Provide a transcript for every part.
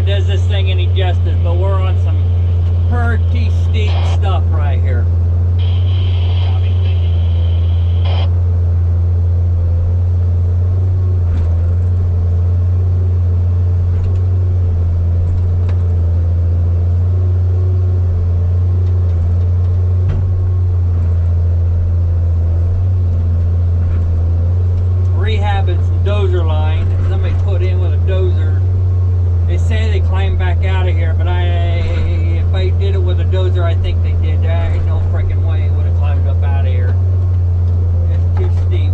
does this thing any justice, but we're on some pretty steep stuff right here. Rehab and some dozer line that somebody put in with a dozer. They say they climbed back out of here, but if I did it with a dozer, I think they did. There ain't no freaking way it would have climbed up out of here. It's too steep.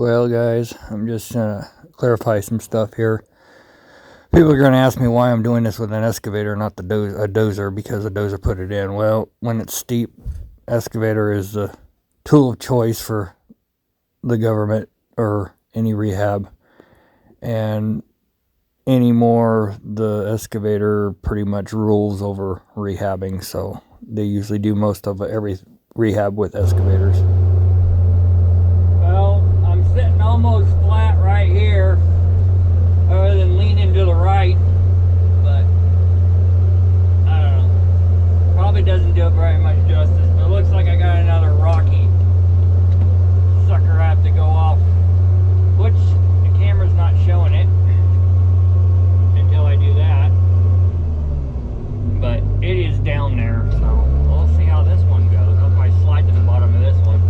Well, guys, I'm just gonna clarify some stuff here. People are gonna ask me why I'm doing this with an excavator, not a dozer, because a dozer put it in. Well, when it's steep, excavator is the tool of choice for the government or any rehab, and anymore the excavator pretty much rules over rehabbing, so they usually do most of every rehab with excavators. Well, I'm sitting almost flat right here, other than leaning to the right, but I don't know. Probably doesn't do it very much justice, but it looks like I got another rocky sucker I have to go off, which the camera's not showing it until I do that, but it is down there, so we'll see how this one goes. I'll probably slide to the bottom of this one.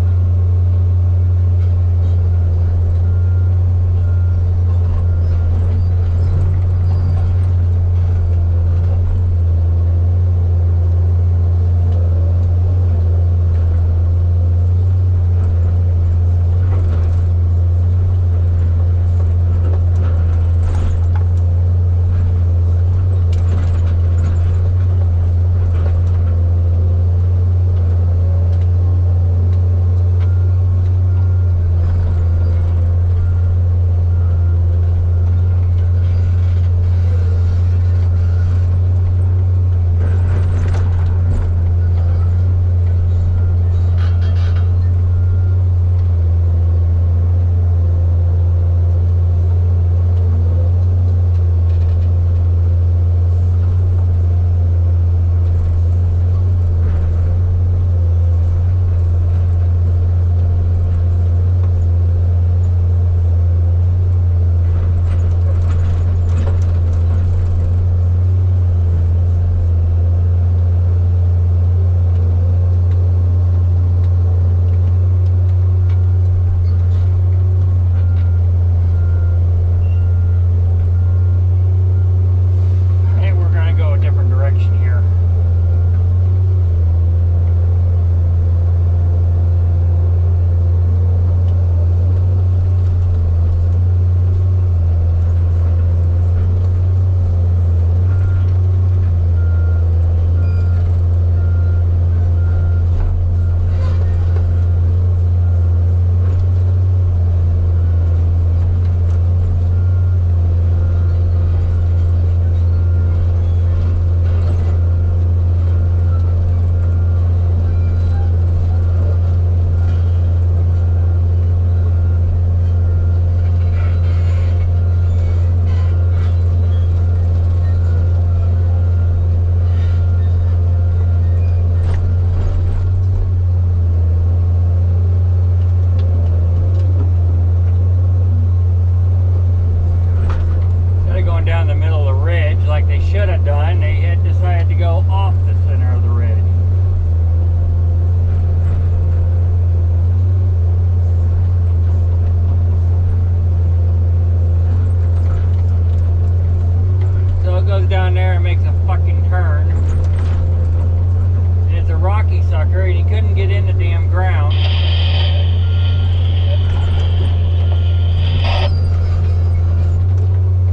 Down there and makes a fucking turn, and it's a rocky sucker, and he couldn't get in the damn ground.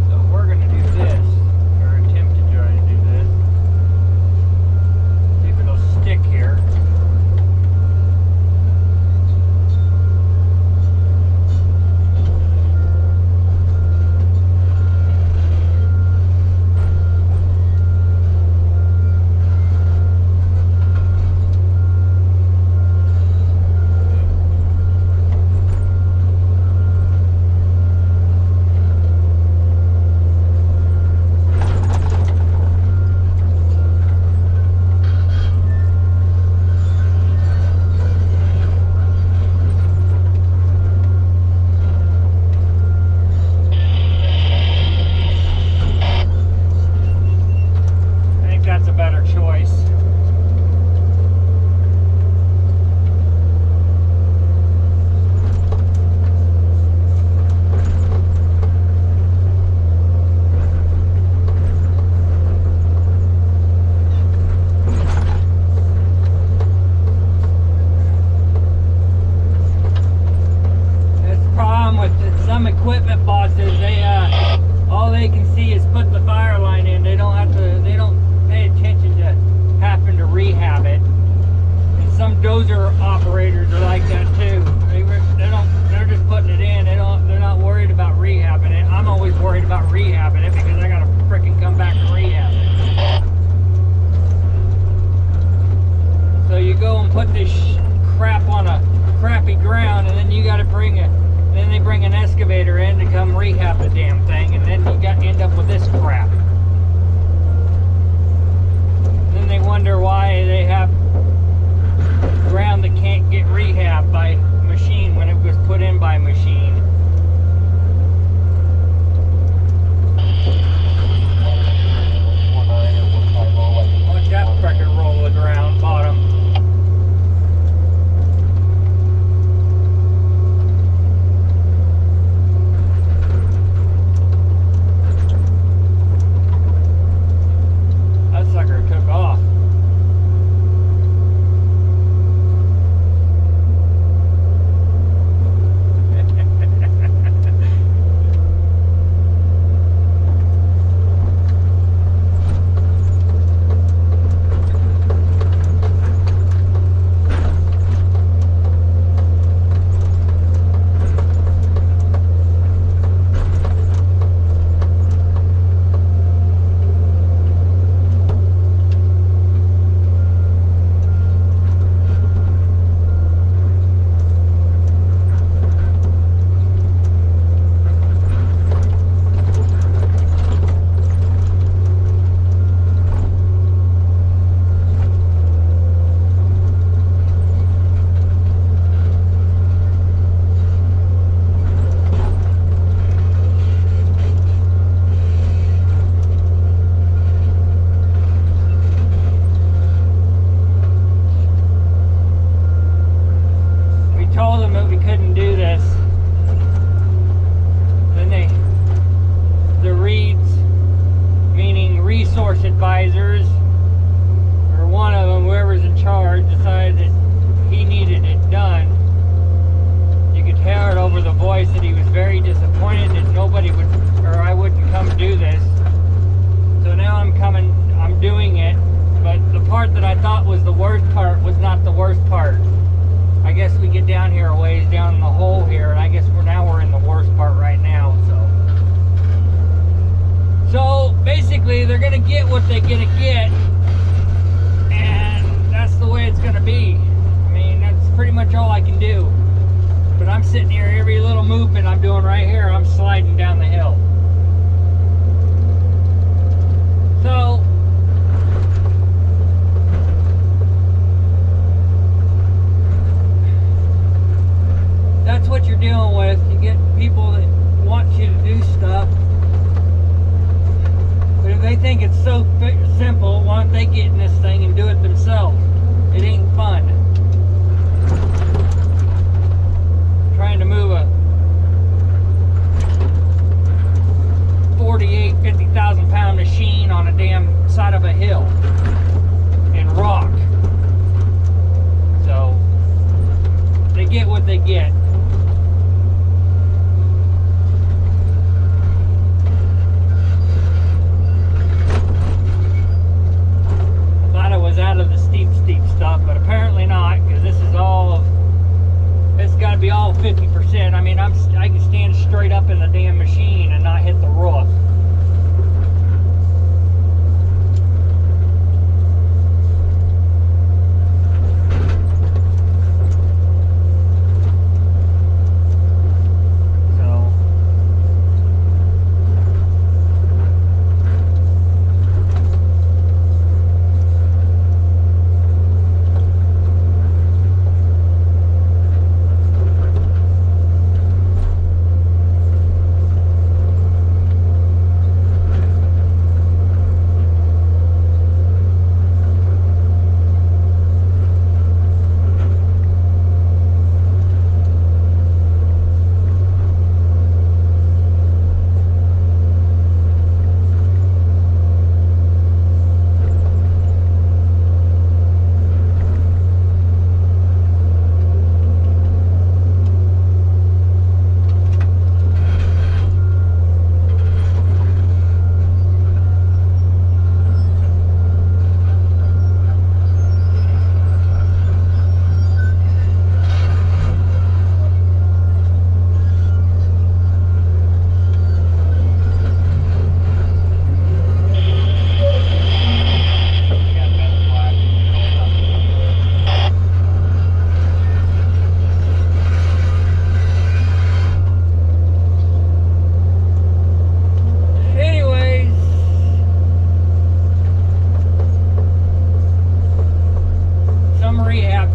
So we're gonna do this, or attempt to try to do this. See if it'll stick here. dozer operators are like that too. They're just putting it in. They're not worried about rehabbing it. I'm always worried about rehabbing it because I gotta freaking come back and rehab it. So you go and put this crap on a crappy ground, and then you gotta bring it. Then they bring an excavator in to come rehab the damn thing, and then you got to end up with this crap. Then they wonder why they have ground that can't get rehabbed by machine when it was put in by machine. Watch that freaking roll the ground bottom. That sucker took off. Advisors, or one of them, whoever's in charge, decided that he needed it done. You could hear it over the voice that he was very disappointed that nobody would, or I wouldn't come do this. So now I'm doing it, but the part that I thought was the worst part was not the worst part. I guess we get down here a ways down in the hole here, and I guess we're in the worst part right now, So basically, they're gonna get what they're gonna get, and that's the way it's gonna be. I mean, that's pretty much all I can do. But I'm sitting here, every little movement I'm doing right here, I'm sliding down the hill. So, that's what you're dealing with. You get people that want you to do stuff. But if they think it's so simple, why don't they get in this thing and do it themselves? It ain't fun. Trying to move a 48, 50,000 pound machine on a damn side of a hill in rock. So, they get what they get. Out of the steep stuff, but apparently not, because this is all it's got to be all 50%. I mean, I can stand straight up in the damn machine and not hit the roof.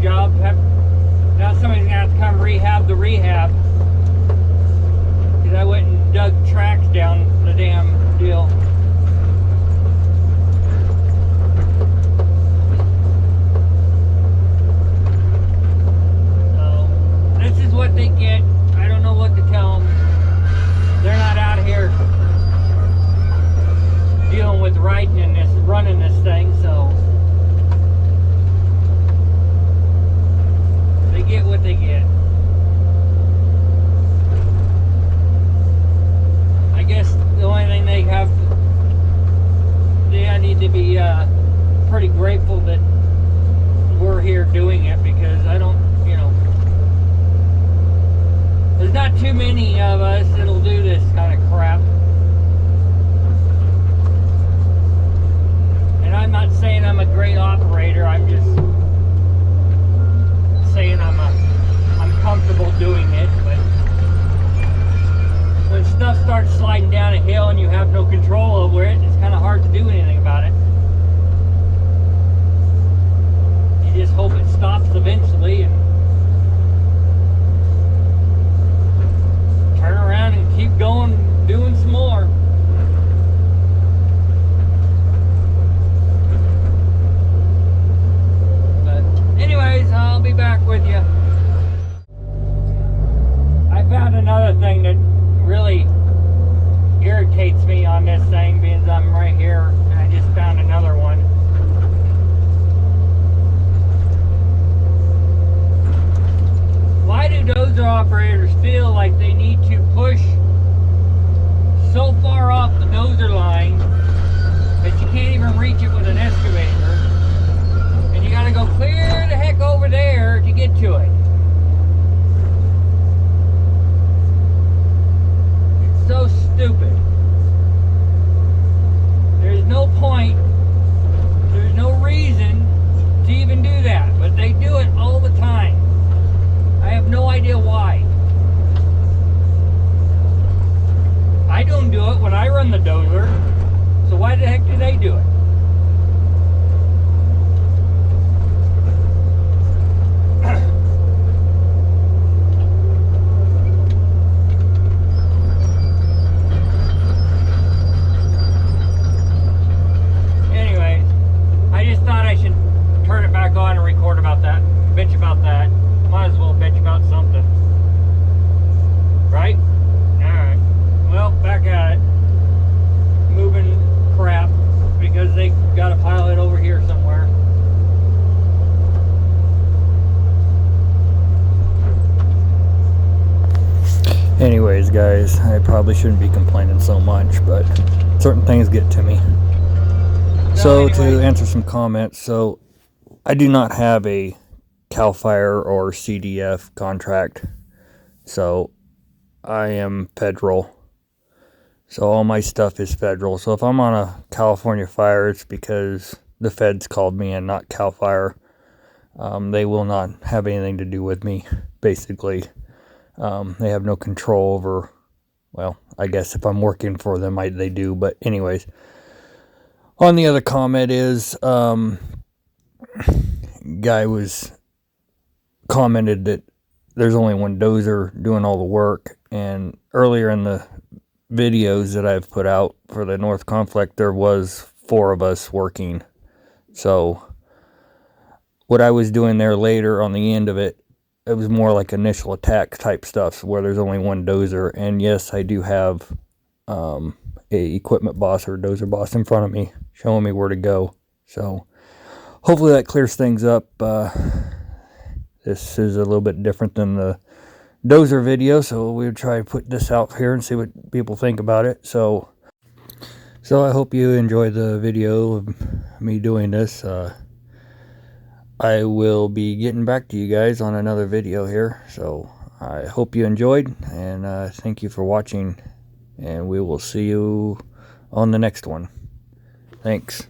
job. Now somebody's gonna have to come rehab the rehab. Because I went and dug tracks down the damn deal. So, this is what they get. I don't know what to tell them. They're not out here dealing with riding in this, running this thing, so they get what they get. I guess the only thing they have, I need to be pretty grateful that we're here doing it, because I don't, you know, there's not too many of us that'll do this kind of crap. And I'm not saying I'm a great operator, I'm just saying I'm comfortable doing it. But when stuff starts sliding down a hill and you have no control over it, it's kind of hard to do anything about it. You just hope it stops eventually and turn around and keep going, doing some more. But anyways, I'll be back with you. I found another thing that really irritates me on this thing, being I'm right here, and I just found another one. Why do dozer operators feel like they need to push so far off the dozer line that you can't even reach it with an excavator, and you gotta go clear the heck over there to get to it? It's so stupid. There's no point, there's no reason to even do that, but they do it all the time. I have no idea why. I don't do it when I run the dozer, so why the heck do they do it? Anyways, I just thought I should turn it back on and record about that, bitch about that. Might as well bitch about something. Right? Alright. Well, back at it. Moving crap because they got a pile it over here somewhere. Anyways, guys, I probably shouldn't be complaining so much, but certain things get to me. So, to answer some comments, so I do not have a CAL FIRE or CDF contract, so I am federal, so all my stuff is federal. So if I'm on a California fire, it's because the feds called me and not CAL FIRE. They will not have anything to do with me, basically. They have no control over, well, I guess if I'm working for them, they do, but anyways. On the other comment is, guy was commented that there's only one dozer doing all the work, and earlier in the videos that I've put out for the North Conflict, there was 4 of us working. So what I was doing there later on the end of it, it was more like initial attack type stuff where there's only one dozer. And yes, I do have a equipment boss or dozer boss in front of me showing me where to go. So hopefully that clears things up. This is a little bit different than the dozer video, so we'll try to put this out here and see what people think about it. So I hope you enjoy the video of me doing this. I will be getting back to you guys on another video here, so I hope you enjoyed, and thank you for watching, and we will see you on the next one. Thanks.